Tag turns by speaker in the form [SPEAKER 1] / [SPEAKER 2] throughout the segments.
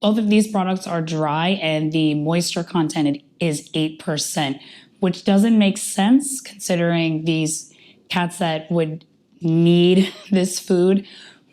[SPEAKER 1] Both of these products are dry and the moisture content is 8%, which doesn't make sense considering these cats that would need this food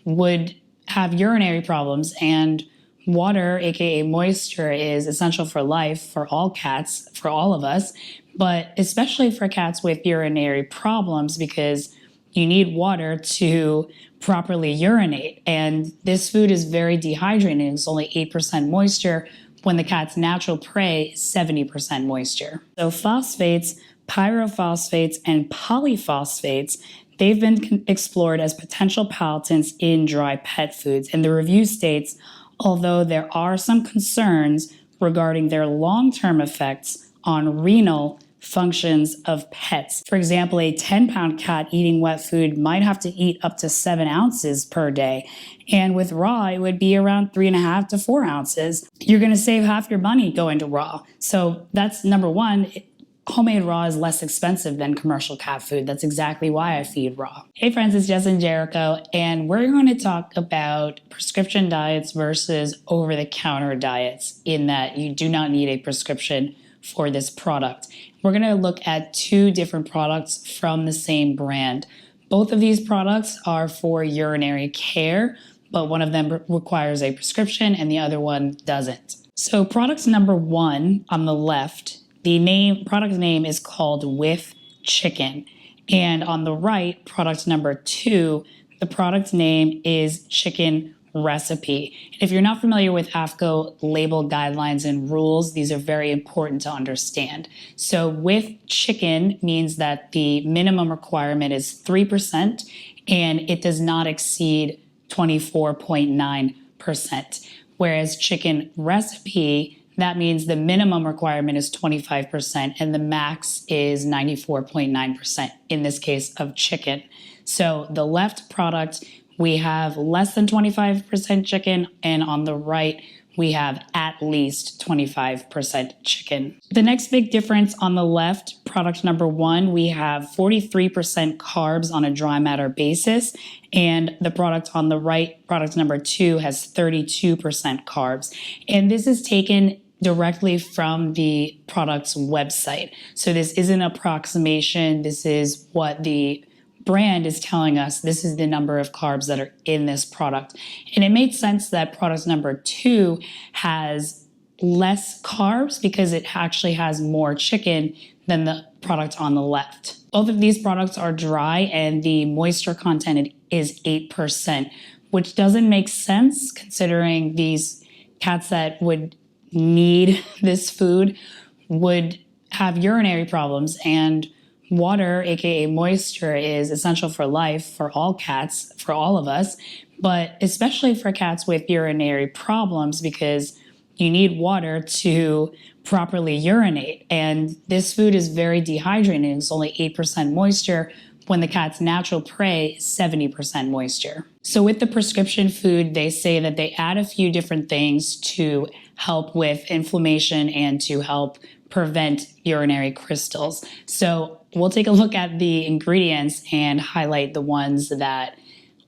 [SPEAKER 1] would have urinary problems, and water, aka moisture, is essential for life for all cats, for all of us, but especially for cats with urinary problems because you need water to properly urinate. And this food is very dehydrating. It's only 8% moisture when the cat's natural prey is 70% moisture. So phosphates, pyrophosphates, and polyphosphates, they've been explored as potential pollutants in dry pet foods. And the review states, although there are some concerns regarding their long-term effects on renal functions of pets. For example, a 10-pound cat eating wet food might have to eat up to 7 ounces per day. And with raw, it would be around 3.5 to 4 ounces. You're going to save half your money going to raw. So that's number one. Homemade raw is less expensive than commercial cat food. That's exactly why I feed raw. Hey friends, it's Jess and Jericho, and we're going to talk about prescription diets versus over-the-counter diets, in that you do not need a prescription for this product. We're going to look at 2 different products from the same brand. Both of these products are for urinary care, but one of them requires a prescription and the other one doesn't. So product number 1 on the left, the product name is called With Chicken. And on the right, product number 2, the product name is Chicken Recipe. And if you're not familiar with AFCO label guidelines and rules, these are very important to understand. So with chicken means that the minimum requirement is 3% and it does not exceed 24.9%. Whereas chicken recipe, that means the minimum requirement is 25% and the max is 94.9% in this case of chicken. So the left product, we have less than 25% chicken, and on the right, we have at least 25% chicken. The next big difference on the left, product number 1, we have 43% carbs on a dry matter basis, and the product on the right, product number 2, has 32% carbs. And this is taken directly from the product's website. So this isn't an approximation. This is what the brand is telling us. This is the number of carbs that are in this product. And it made sense that product number 2 has less carbs because it actually has more chicken than the product on the left. Both of these products are dry and the moisture content is 8%, which doesn't make sense considering these cats that would need this food would have urinary problems, and water, aka moisture, is essential for life for all cats, for all of us, but especially for cats with urinary problems because you need water to properly urinate. And this food is very dehydrating. It's only 8% moisture when the cat's natural prey is 70% moisture. So with the prescription food, they say that they add a few different things to help with inflammation and to help prevent urinary crystals. So we'll take a look at the ingredients and highlight the ones that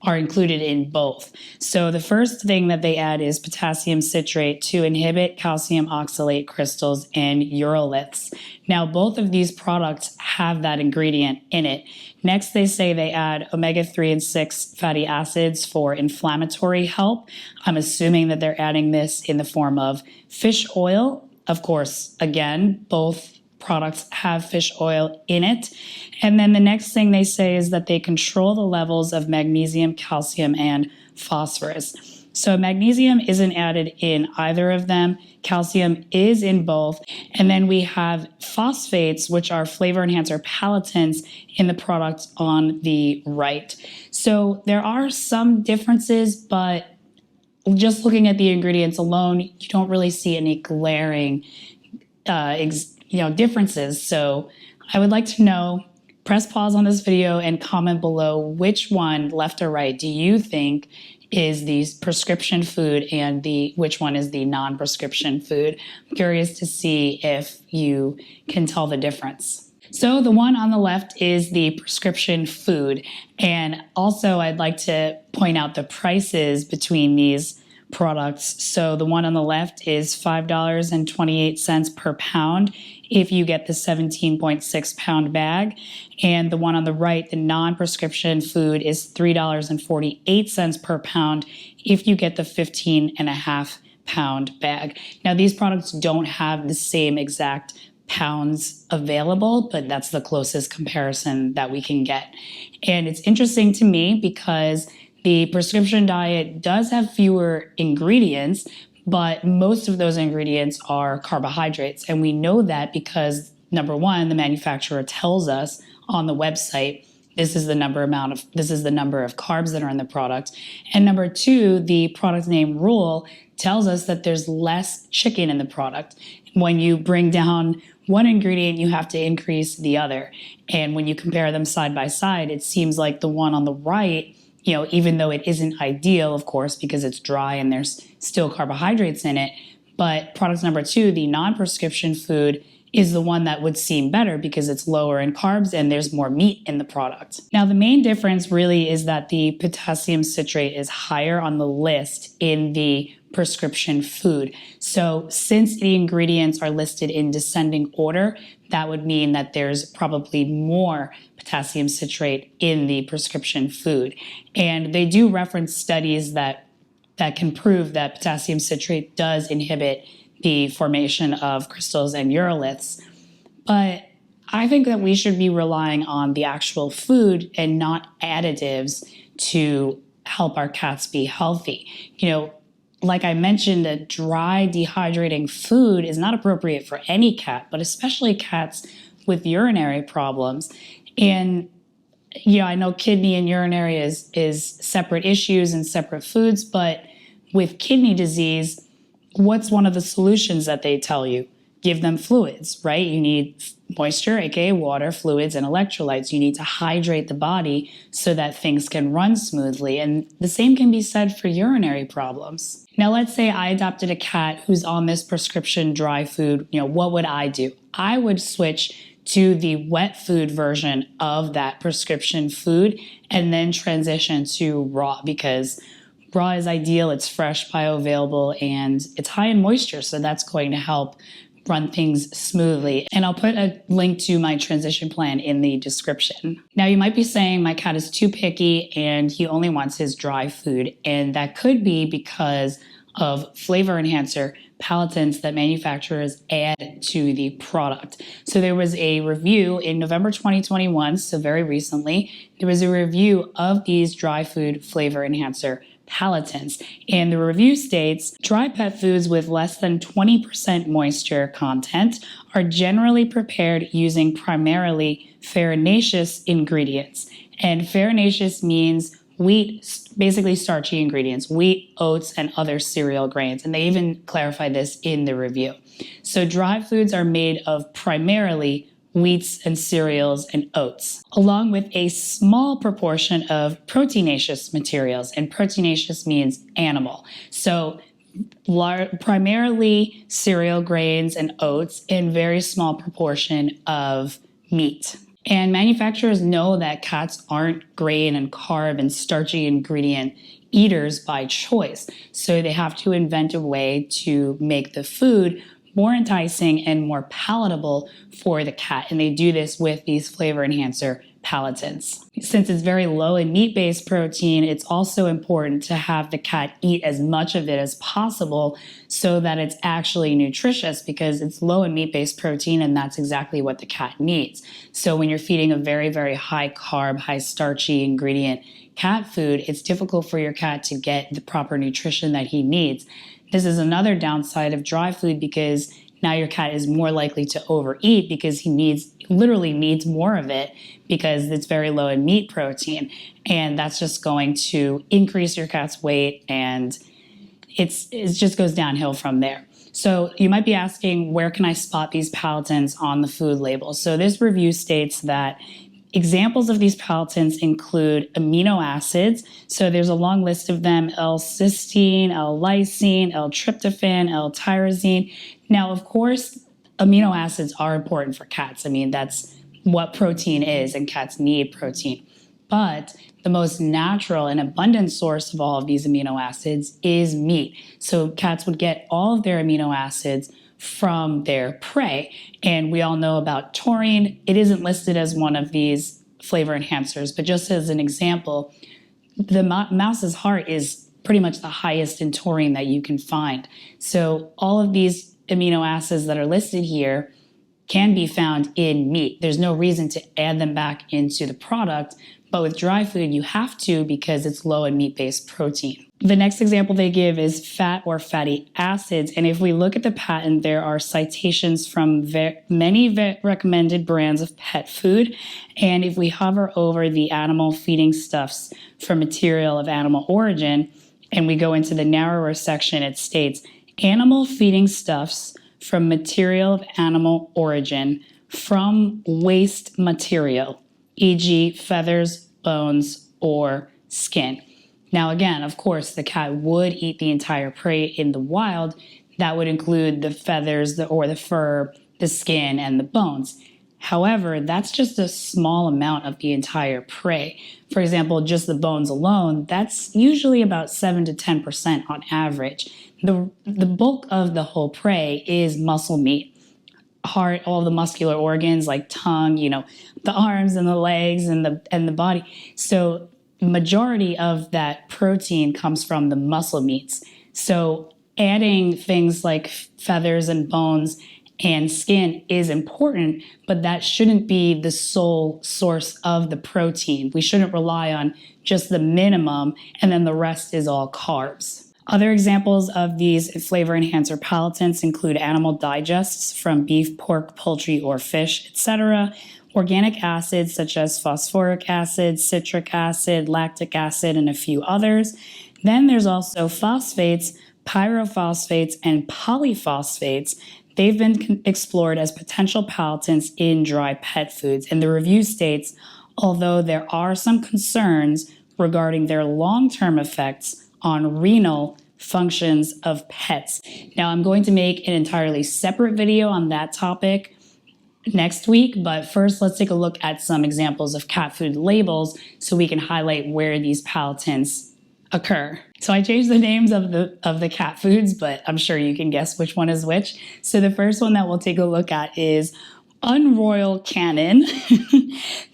[SPEAKER 1] are included in both. So the first thing that they add is potassium citrate to inhibit calcium oxalate crystals and uroliths. Now, both of these products have that ingredient in it. Next, they say they add omega-3 and 6 fatty acids for inflammatory help. I'm assuming that they're adding this in the form of fish oil. Of course, again, both products have fish oil in it. And then the next thing they say is that they control the levels of magnesium, calcium, and phosphorus. So magnesium isn't added in either of them. Calcium is in both. And then we have phosphates, which are flavor enhancer palatants in the product on the right. So there are some differences, but just looking at the ingredients alone, you don't really see any glaring differences. So I would like to know, press pause on this video and comment below which one, left or right, do you think is the prescription food and which one is the non-prescription food. I'm curious to see if you can tell the difference. So the one on the left is the prescription food. And also I'd like to point out the prices between these products. So the one on the left is $5.28 per pound if you get the 17.6 pound bag. And the one on the right, the non-prescription food, is $3.48 per pound if you get the 15.5 pound bag. Now, these products don't have the same exact pounds available, but that's the closest comparison that we can get. And it's interesting to me because the prescription diet does have fewer ingredients, but most of those ingredients are carbohydrates. And we know that because, number one, the manufacturer tells us on the website, this is the number of carbs that are in the product. And number two, the product name rule tells us that there's less chicken in the product. When you bring down one ingredient, you have to increase the other. And when you compare them side by side, it seems like the one on the right, even though it isn't ideal, of course, because it's dry and there's still carbohydrates in it, but product number two, the non-prescription food, is the one that would seem better because it's lower in carbs and there's more meat in the product. Now, the main difference really is that the potassium citrate is higher on the list in the prescription food. So since the ingredients are listed in descending order, that would mean that there's probably more potassium citrate in the prescription food. And they do reference studies that can prove that potassium citrate does inhibit the formation of crystals and uroliths. But I think that we should be relying on the actual food and not additives to help our cats be healthy. Like I mentioned, a dry, dehydrating food is not appropriate for any cat, but especially cats with urinary problems. And I know kidney and urinary is separate issues and separate foods, but with kidney disease, what's one of the solutions that they tell you? Give them fluids, right? You need moisture, aka water, fluids, and electrolytes. You need to hydrate the body so that things can run smoothly. And the same can be said for urinary problems. Now, let's say I adopted a cat who's on this prescription dry food. What would I do? I would switch to the wet food version of that prescription food and then transition to raw, because raw is ideal, it's fresh, bioavailable, and it's high in moisture, so that's going to help run things smoothly. And I'll put a link to my transition plan in the description. Now, you might be saying my cat is too picky and he only wants his dry food, and that could be because of flavor enhancer palatants that manufacturers add to the product. So there was a review in November 2021, so very recently, there was a review of these dry food flavor enhancer palatants. And the review states, dry pet foods with less than 20% moisture content are generally prepared using primarily farinaceous ingredients. And farinaceous means wheat, basically starchy ingredients, wheat, oats, and other cereal grains. And they even clarify this in the review. So dry foods are made of primarily wheats and cereals and oats, along with a small proportion of proteinaceous materials. And proteinaceous means animal. So primarily cereal grains and oats, and very small proportion of meat. And manufacturers know that cats aren't grain and carb and starchy ingredient eaters by choice. So they have to invent a way to make the food more enticing and more palatable for the cat. And they do this with these flavor enhancer palatants. Since it's very low in meat-based protein, it's also important to have the cat eat as much of it as possible so that it's actually nutritious, because it's low in meat-based protein and that's exactly what the cat needs. So when you're feeding a very, very high carb, high starchy ingredient cat food, it's difficult for your cat to get the proper nutrition that he needs. This is another downside of dry food, because now your cat is more likely to overeat because he literally needs more of it because it's very low in meat protein. And that's just going to increase your cat's weight, and it just goes downhill from there. So you might be asking, where can I spot these palatants on the food label? So this review states that examples of these palatants include amino acids. So there's a long list of them: L-cysteine, L-lysine, L-tryptophan, L-tyrosine. Now, of course, amino acids are important for cats. I mean, that's what protein is, and cats need protein. But the most natural and abundant source of all of these amino acids is meat. So cats would get all of their amino acids from their prey. And we all know about taurine. It isn't listed as one of these flavor enhancers, but just as an example, the mouse's heart is pretty much the highest in taurine that you can find. So all of these amino acids that are listed here can be found in meat. There's no reason to add them back into the product, but with dry food, you have to because it's low in meat-based protein. The next example they give is fat or fatty acids. And if we look at the patent, there are citations from many recommended brands of pet food. And if we hover over the animal feeding stuffs for material of animal origin, and we go into the narrower section, it states, animal feeding stuffs from material of animal origin from waste material, e.g. feathers, bones, or skin. Now again, of course, the cat would eat the entire prey in the wild. That would include the feathers or the fur, the skin, and the bones. However, that's just a small amount of the entire prey. For example, just the bones alone, that's usually about 7 to 10% on average. The bulk of the whole prey is muscle meat. Heart, all the muscular organs like tongue, the arms and the legs and the body. So majority of that protein comes from the muscle meats. So adding things like feathers and bones and skin is important, but that shouldn't be the sole source of the protein. We shouldn't rely on just the minimum and then the rest is all carbs. Other examples of these flavor enhancer palatants include animal digests from beef, pork, poultry, or fish, etc., organic acids such as phosphoric acid, citric acid, lactic acid, and a few others. Then there's also phosphates, pyrophosphates, and polyphosphates. They've been explored as potential palatants in dry pet foods, and the review states, although there are some concerns regarding their long-term effects on renal functions of pets. Now, I'm going to make an entirely separate video on that topic next week, but first let's take a look at some examples of cat food labels so we can highlight where these palatants occur. So I changed the names of the cat foods, but I'm sure you can guess which one is which. So the first one that we'll take a look at is Unroyal Canin.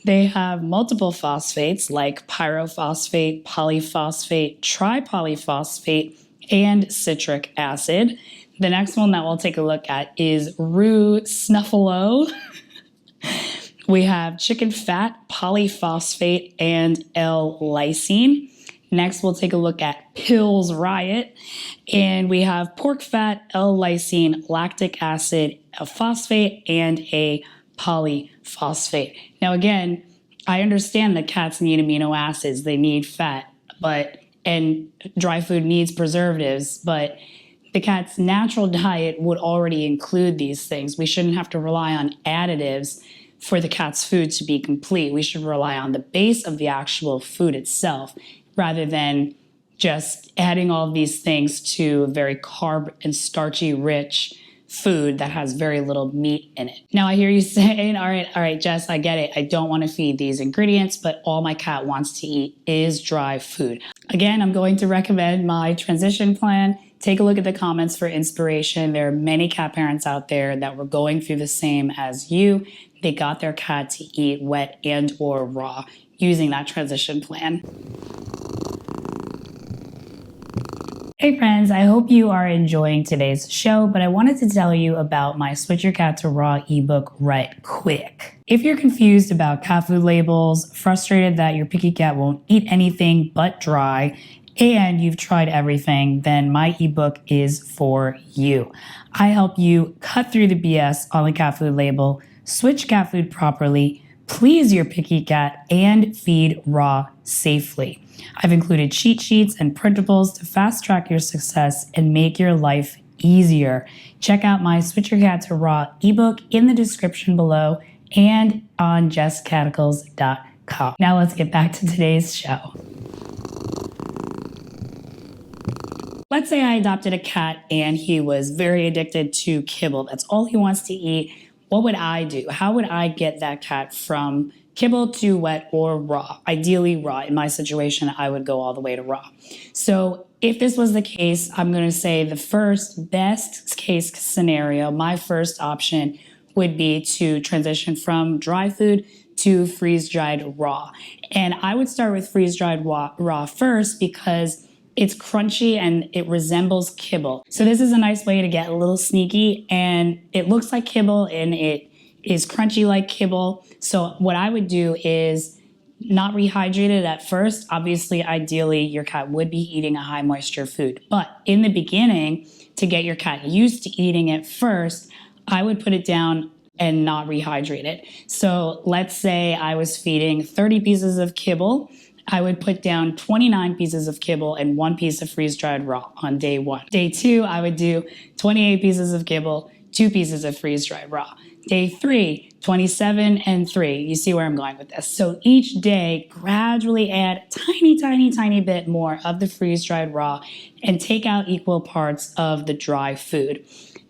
[SPEAKER 1] They have multiple phosphates like pyrophosphate, polyphosphate, tripolyphosphate, and citric acid. The next one that we'll take a look at is Rue Snuffalo. We have chicken fat, polyphosphate, and L-lysine. Next, we'll take a look at Pills Riot. And we have pork fat, L-lysine, lactic acid, a phosphate, and a polyphosphate. Now again, I understand that cats need amino acids, they need fat, and dry food needs preservatives, but the cat's natural diet would already include these things. We shouldn't have to rely on additives for the cat's food to be complete. We should rely on the base of the actual food itself rather than just adding all of these things to a very carb and starchy rich food that has very little meat in it. Now I hear you saying, all right, Jess, I get it. I don't want to feed these ingredients, but all my cat wants to eat is dry food. Again, I'm going to recommend my transition plan. Take a look at the comments for inspiration. There are many cat parents out there that were going through the same as you. They got their cat to eat wet and or raw using that transition plan. Hey friends, I hope you are enjoying today's show, but I wanted to tell you about my Switch Your Cat to Raw ebook right quick. If you're confused about cat food labels, frustrated that your picky cat won't eat anything but dry, and you've tried everything, then my ebook is for you. I help you cut through the BS on the cat food label, switch cat food properly, please your picky cat, and feed raw safely. I've included cheat sheets and printables to fast track your success and make your life easier. Check out my Switch Your Cat to Raw ebook in the description below and on JessCaticles.com. Now let's get back to today's show. Let's say I adopted a cat and he was very addicted to kibble. That's all he wants to eat. What would I do? How would I get that cat from kibble to wet or raw. Ideally raw. In my situation, I would go all the way to raw. So if this was the case, I'm going to say the first best case scenario, my first option would be to transition from dry food to freeze-dried raw. And I would start with freeze-dried raw first because it's crunchy and it resembles kibble. So this is a nice way to get a little sneaky, and it looks like kibble and it is crunchy like kibble. So what I would do is not rehydrate it at first. Obviously, ideally, your cat would be eating a high moisture food. But in the beginning, to get your cat used to eating it first, I would put it down and not rehydrate it. So let's say I was feeding 30 pieces of kibble. I would put down 29 pieces of kibble and 1 piece of freeze-dried raw on day 1. Day 2, I would do 28 pieces of kibble, 2 pieces of freeze-dried raw. Day 3, 27 and 3. You see where I'm going with this. So each day, gradually add tiny bit more of the freeze-dried raw and take out equal parts of the dry food.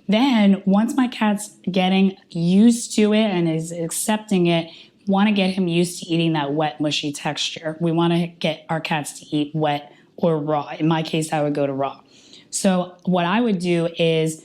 [SPEAKER 1] Then, once my cat's getting used to it and is accepting it, want to get him used to eating that wet, mushy texture. We want to get our cats to eat wet or raw. In my case, I would go to raw. So what I would do is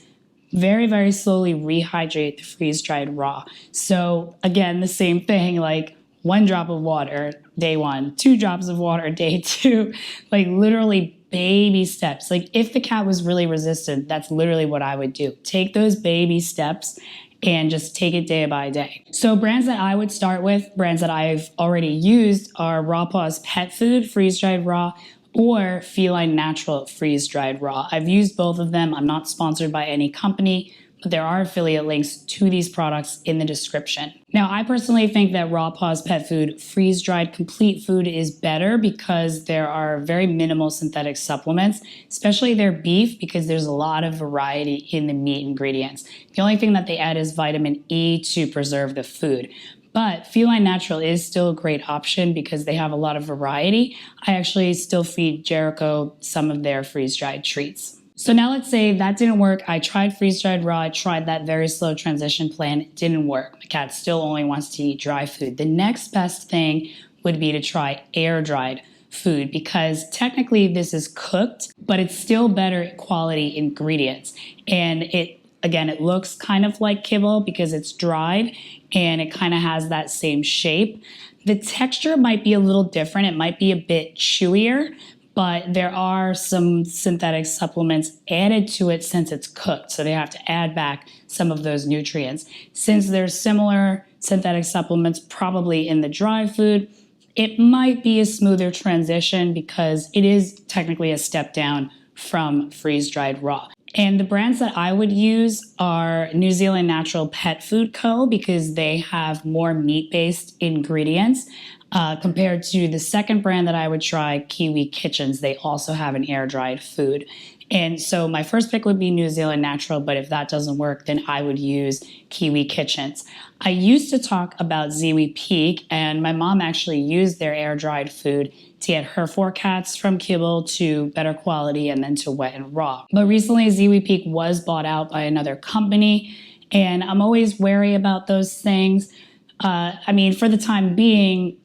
[SPEAKER 1] very slowly rehydrate the freeze-dried raw. So again, the same thing, like 1 drop of water, day 1, 2 drops of water, day 2, like literally baby steps. Like if the cat was really resistant, that's literally what I would do. Take those baby steps and just take it day by day. So brands that I would start with, brands that I've already used are Raw Paws Pet Food, freeze-dried raw, or Feline Natural freeze-dried raw. I've used both of them. I'm not sponsored by any company, but there are affiliate links to these products in the description. Now, I personally think that Raw Paws Pet Food freeze-dried complete food is better because there are very minimal synthetic supplements, especially their beef, because there's a lot of variety in the meat ingredients. The only thing that they add is vitamin E to preserve the food. But Feline Natural is still a great option because they have a lot of variety. I actually still feed Jericho some of their freeze-dried treats. So now let's say that didn't work. I tried freeze-dried raw. I tried that very slow transition plan. It didn't work. My cat still only wants to eat dry food. The next best thing would be to try air-dried food because technically this is cooked, but it's still better quality ingredients. And it looks kind of like kibble because it's dried and it kind of has that same shape. The texture might be a little different. It might be a bit chewier, but there are some synthetic supplements added to it since it's cooked. So they have to add back some of those nutrients. Since there's similar synthetic supplements probably in the dry food, it might be a smoother transition because it is technically a step down from freeze-dried raw. And the brands that I would use are New Zealand Natural Pet Food Co. because they have more meat-based ingredients. Compared to the second brand that I would try, Kiwi Kitchens. They also have an air-dried food. And so my first pick would be New Zealand Natural, but if that doesn't work, then I would use Kiwi Kitchens. I used to talk about Ziwi Peak, and my mom actually used their air-dried food to get her 4 cats from kibble to better quality and then to wet and raw. But recently, Ziwi Peak was bought out by another company, and I'm always wary about those things. For the time being,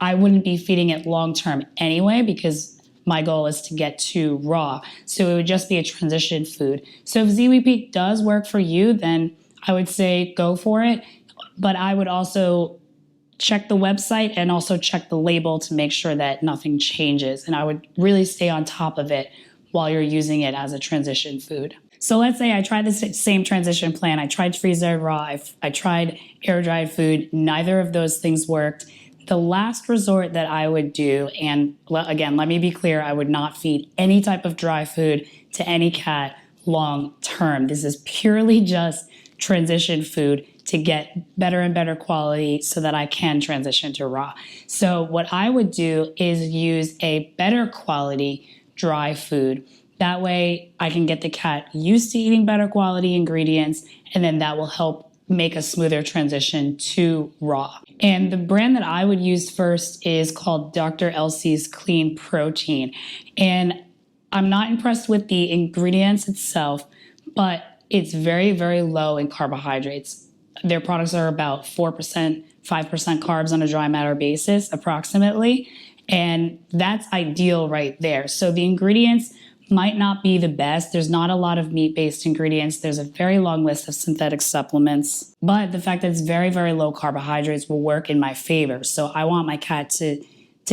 [SPEAKER 1] I wouldn't be feeding it long term anyway because my goal is to get to raw. So it would just be a transition food. So if Ziwi Peak does work for you, then I would say go for it. But I would also check the website and also check the label to make sure that nothing changes. And I would really stay on top of it while you're using it as a transition food. So let's say I tried the same transition plan. I tried freeze-dried raw. I tried air-dried food. Neither of those things worked. The last resort that I would do, and again, let me be clear, I would not feed any type of dry food to any cat long term. This is purely just transition food to get better and better quality so that I can transition to raw. So what I would do is use a better quality dry food. That way I can get the cat used to eating better quality ingredients, and then that will help make a smoother transition to raw. And the brand that I would use first is called Dr. Elsie's Clean Protein. And I'm not impressed with the ingredients itself, but it's very low in carbohydrates. Their products are about 4%, 5% carbs on a dry matter basis, approximately. And that's ideal right there. So the ingredients might not be the best. There's not a lot of meat-based ingredients. There's a very long list of synthetic supplements. But the fact that it's very, very low carbohydrates will work in my favor. So I want my cat to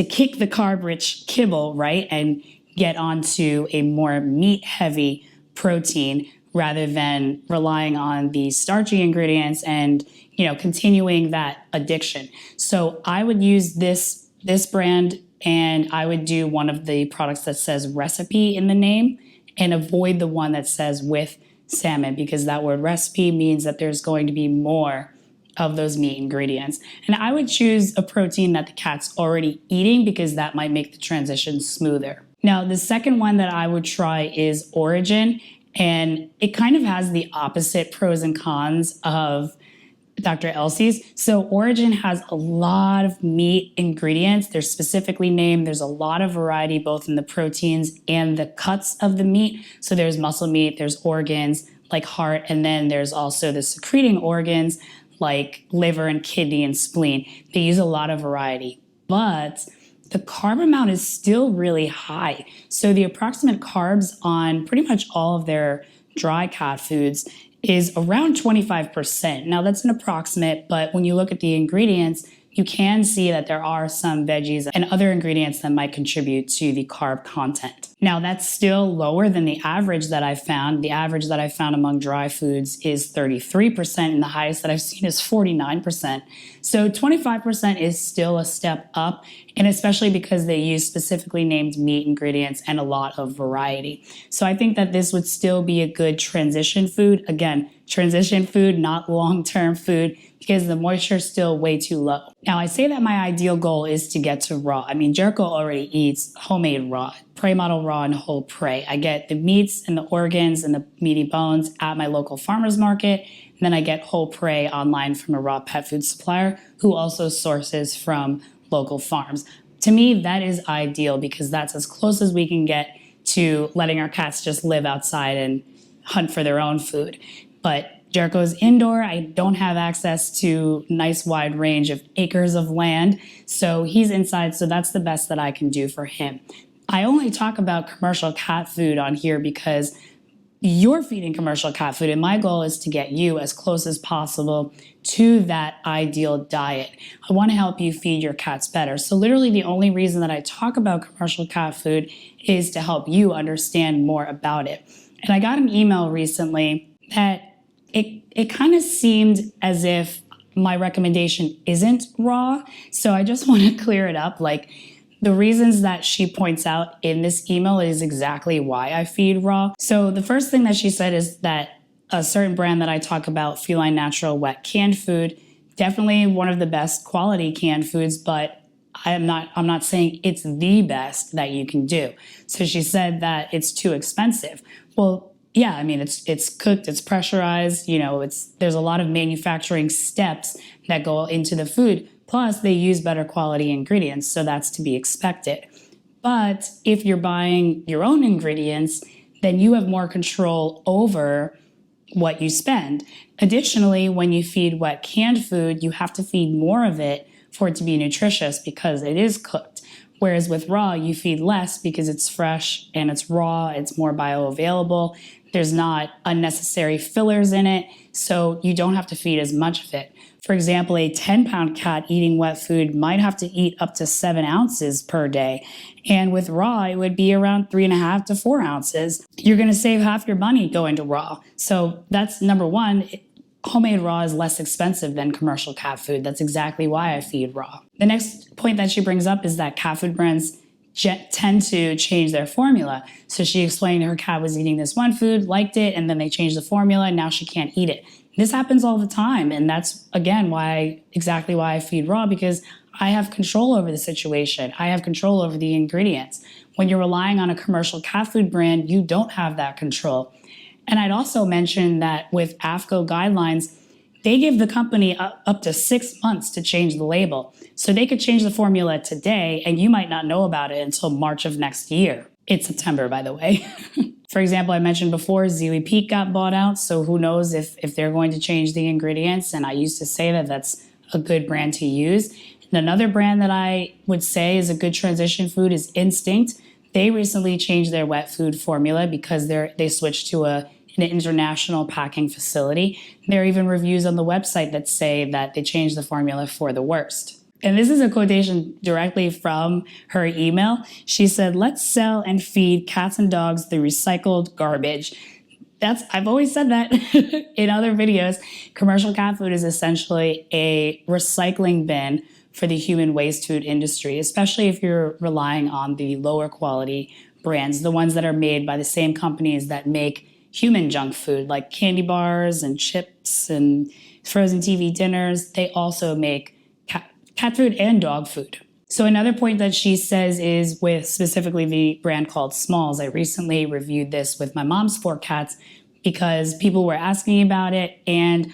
[SPEAKER 1] kick the carb-rich kibble, right, and get onto a more meat-heavy protein rather than relying on the starchy ingredients and, continuing that addiction. So I would use this brand, and I would do one of the products that says recipe in the name and avoid the one that says with salmon, because that word recipe means that there's going to be more of those meat ingredients. And I would choose a protein that the cat's already eating, because that might make the transition smoother. Now, the second one that I would try is Origin, and it kind of has the opposite pros and cons of Dr. Elsie's. So Origin has a lot of meat ingredients. They're specifically named. There's a lot of variety both in the proteins and the cuts of the meat. So there's muscle meat, there's organs like heart, and then there's also the secreting organs like liver and kidney and spleen. They use a lot of variety, but the carb amount is still really high. So the approximate carbs on pretty much all of their dry cat foods is around 25%. Now that's an approximate, but when you look at the ingredients, you can see that there are some veggies and other ingredients that might contribute to the carb content. Now that's still lower than the average that I found. The average that I found among dry foods is 33%, and the highest that I've seen is 49%. So 25% is still a step up, and especially because they use specifically named meat ingredients and a lot of variety. So I think that this would still be a good transition food. Again, transition food, not long-term food, because the moisture is still way too low. Now, I say that my ideal goal is to get to raw. I mean, Jericho already eats homemade raw, prey model raw and whole prey. I get the meats and the organs and the meaty bones at my local farmer's market. And then I get whole prey online from a raw pet food supplier who also sources from local farms. To me, that is ideal, because that's as close as we can get to letting our cats just live outside and hunt for their own food. But Jericho's indoor. I don't have access to nice wide range of acres of land, so he's inside, so that's the best that I can do for him. I only talk about commercial cat food on here because you're feeding commercial cat food, and my goal is to get you as close as possible to that ideal diet. I want to help you feed your cats better. So literally the only reason that I talk about commercial cat food is to help you understand more about it. And I got an email recently that it kind of seemed as if my recommendation isn't raw. So I just want to clear it up. Like, the reasons that she points out in this email is exactly why I feed raw. So the first thing that she said is that a certain brand that I talk about, Feline Natural Wet Canned Food, definitely one of the best quality canned foods, but I'm not saying it's the best that you can do. So she said that it's too expensive. Well, yeah, I mean, it's cooked, it's pressurized, there's a lot of manufacturing steps that go into the food. Plus, they use better quality ingredients, so that's to be expected. But if you're buying your own ingredients, then you have more control over what you spend. Additionally, when you feed wet canned food, you have to feed more of it for it to be nutritious because it is cooked. Whereas with raw, you feed less because it's fresh and it's raw, it's more bioavailable. There's not unnecessary fillers in it, so you don't have to feed as much of it. For example, a 10-pound cat eating wet food might have to eat up to 7 ounces per day. And with raw, it would be around 3.5 to 4 ounces. You're going to save half your money going to raw. So that's number one. Homemade raw is less expensive than commercial cat food. That's exactly why I feed raw. The next point that she brings up is that cat food brands tend to change their formula. So she explained her cat was eating this one food, liked it, and then they changed the formula, and now she can't eat it. This happens all the time, and that's, again, exactly why I feed raw, because I have control over the situation. I have control over the ingredients. When you're relying on a commercial cat food brand, you don't have that control. And I'd also mention that with AFCO guidelines, they give the company up to 6 months to change the label. So they could change the formula today, and you might not know about it until March of next year. It's September, by the way. For example, I mentioned before, Zili Peak got bought out, so who knows if they're going to change the ingredients, and I used to say that that's a good brand to use. And another brand that I would say is a good transition food is Instinct. They recently changed their wet food formula because they switched to an international packing facility. There are even reviews on the website that say that they changed the formula for the worst. And this is a quotation directly from her email. She said, "Let's sell and feed cats and dogs the recycled garbage." I've always said that in other videos. Commercial cat food is essentially a recycling bin for the human waste food industry, especially if you're relying on the lower quality brands, the ones that are made by the same companies that make human junk food like candy bars and chips and frozen TV dinners. They also make cat food and dog food. So another point that she says is with specifically the brand called Smalls. I recently reviewed this with my mom's 4 cats because people were asking about it, and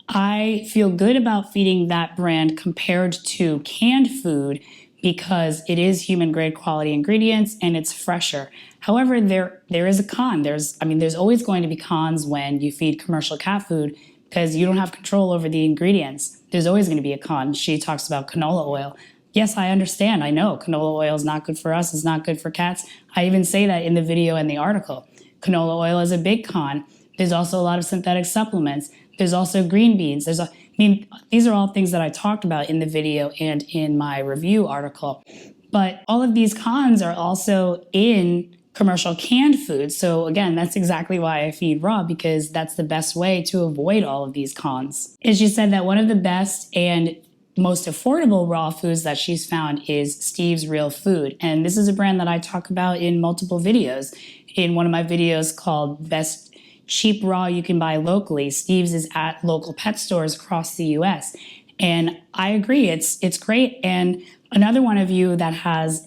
[SPEAKER 1] I feel good about feeding that brand compared to canned food because it is human grade quality ingredients and it's fresher. However, there is a con. There's always going to be cons when you feed commercial cat food because you don't have control over the ingredients. There's always going to be a con. She talks about canola oil. Yes, I understand. I know canola oil is not good for us. It's not good for cats. I even say that in the video and the article. Canola oil is a big con. There's also a lot of synthetic supplements. There's also green beans. These are all things that I talked about in the video and in my review article. But all of these cons are also in commercial canned food. So again, that's exactly why I feed raw, because that's the best way to avoid all of these cons. And she said that one of the best and most affordable raw foods that she's found is Steve's Real Food. And this is a brand that I talk about in multiple videos. In one of my videos called Best Cheap Raw You Can Buy Locally, Steve's is at local pet stores across the US. And I agree, it's great. And another one of you that has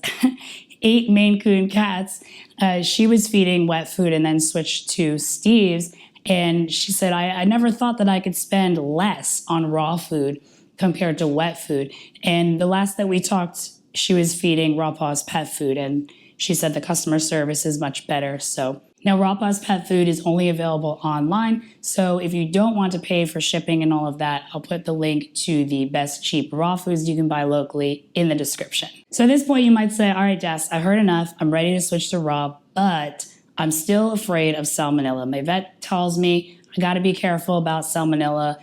[SPEAKER 1] 8 Maine Coon cats, she was feeding wet food and then switched to Steve's. And she said, I never thought that I could spend less on raw food compared to wet food. And the last that we talked, she was feeding Raw Paws pet food, and she said the customer service is much better. So now Raw Paws pet food is only available online. So if you don't want to pay for shipping and all of that, I'll put the link to the best cheap raw foods you can buy locally in the description. So at this point you might say, all right, Jess, I heard enough. I'm ready to switch to raw, but I'm still afraid of salmonella. My vet tells me I got to be careful about salmonella.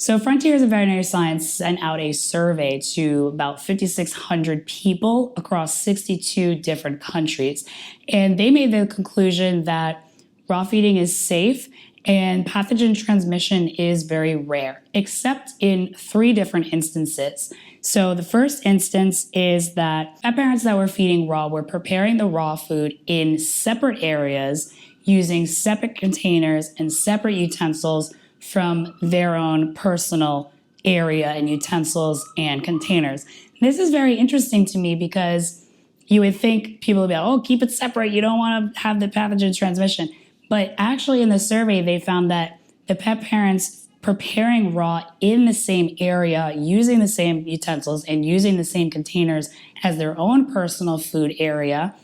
[SPEAKER 1] So Frontiers of Veterinary Science sent out a survey to about 5,600 people across 62 different countries. And they made the conclusion that raw feeding is safe and pathogen transmission is very rare, except in 3 different instances. So the first instance is that pet parents that were feeding raw were preparing the raw food in separate areas using separate containers and separate utensils from their own personal area and utensils and containers. This is very interesting to me because you would think people would be like, oh, keep it separate. You don't want to have the pathogen transmission. But actually in the survey, they found that the pet parents preparing raw in the same area, using the same utensils and using the same containers as their own personal food area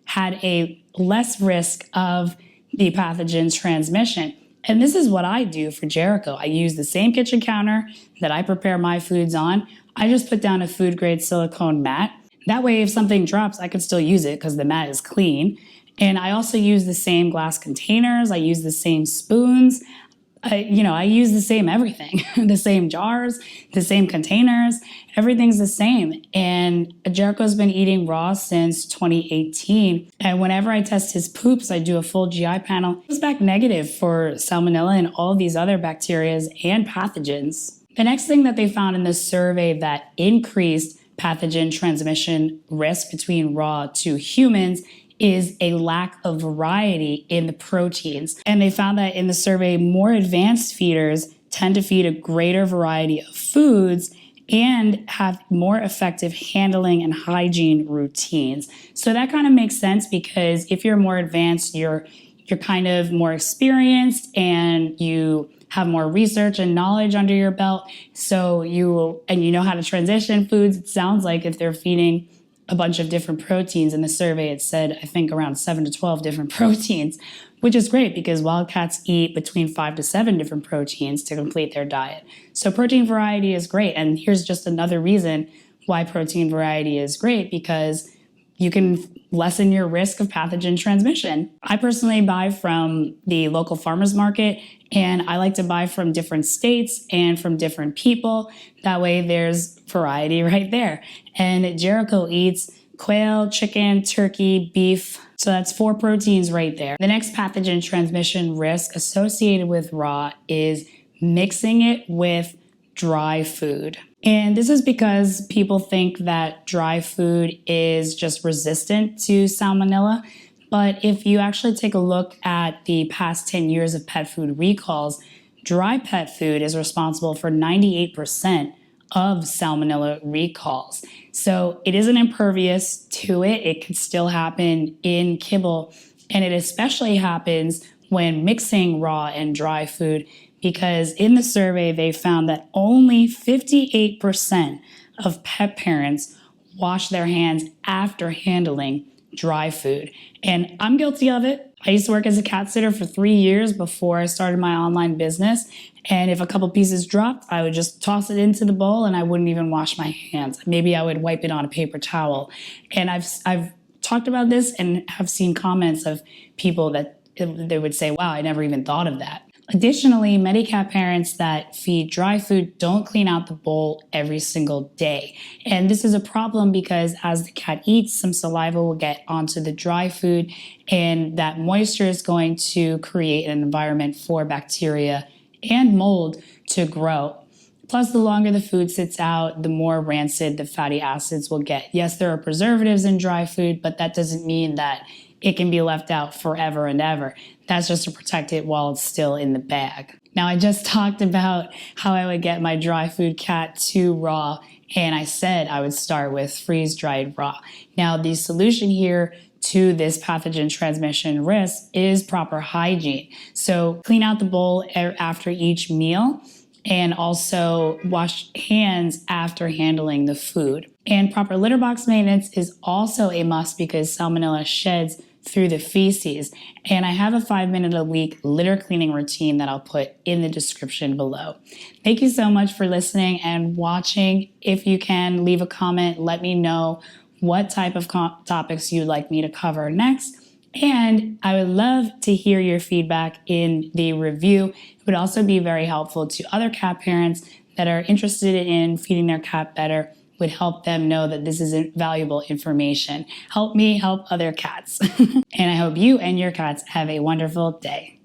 [SPEAKER 1] had a less risk of the pathogen transmission. And this is what I do for Jericho. I use the same kitchen counter that I prepare my foods on. I just put down a food grade silicone mat. That way, if something drops, I can still use it because the mat is clean. And I also use the same glass containers. I use the same spoons. I use the same everything, the same jars, the same containers, everything's the same. And Jericho's been eating raw since 2018. And whenever I test his poops, I do a full GI panel. It was back negative for salmonella and all these other bacteria and pathogens. The next thing that they found in this survey that increased pathogen transmission risk between raw to humans is a lack of variety in the proteins. And they found that in the survey, more advanced feeders tend to feed a greater variety of foods and have more effective handling and hygiene routines. So that kind of makes sense because if you're more advanced, you're kind of more experienced and you have more research and knowledge under your belt. So you know how to transition foods. It sounds like if they're feeding a bunch of different proteins. In the survey, it said, I think, around 7 to 12 different proteins, which is great because wild cats eat between 5 to 7 different proteins to complete their diet. So protein variety is great. And here's just another reason why protein variety is great, because you can lessen your risk of pathogen transmission. I personally buy from the local farmers market, and I like to buy from different states and from different people. That way there's variety right there. And Jericho eats quail, chicken, turkey, beef. So that's 4 proteins right there. The next pathogen transmission risk associated with raw is mixing it with dry food. And this is because people think that dry food is just resistant to Salmonella. But if you actually take a look at the past 10 years of pet food recalls, dry pet food is responsible for 98% of Salmonella recalls. So it isn't impervious to it. It could still happen in kibble. And it especially happens when mixing raw and dry food, because in the survey, they found that only 58% of pet parents wash their hands after handling dry food. And I'm guilty of it. I used to work as a cat sitter for 3 years before I started my online business. And if a couple pieces dropped, I would just toss it into the bowl and I wouldn't even wash my hands. Maybe I would wipe it on a paper towel. And I've talked about this and have seen comments of people that they would say, wow, I never even thought of that. Additionally, many cat parents that feed dry food don't clean out the bowl every single day. And this is a problem because as the cat eats, some saliva will get onto the dry food, and that moisture is going to create an environment for bacteria and mold to grow. Plus, the longer the food sits out, the more rancid the fatty acids will get. Yes, there are preservatives in dry food, but that doesn't mean that it can be left out forever and ever. That's just to protect it while it's still in the bag. Now, I just talked about how I would get my dry food cat to raw, and I said I would start with freeze-dried raw. Now, the solution here to this pathogen transmission risk is proper hygiene. So clean out the bowl after each meal, and also wash hands after handling the food. And proper litter box maintenance is also a must because Salmonella sheds through the feces. And I have a 5-minute-a-week litter cleaning routine that I'll put in the description below. Thank you so much for listening and watching. If you can, leave a comment. Let me know what type of topics you'd like me to cover next. And I would love to hear your feedback in the review. It would also be very helpful to other cat parents that are interested in feeding their cat better. Would help them know that this is valuable information. Help me help other cats. And I hope you and your cats have a wonderful day.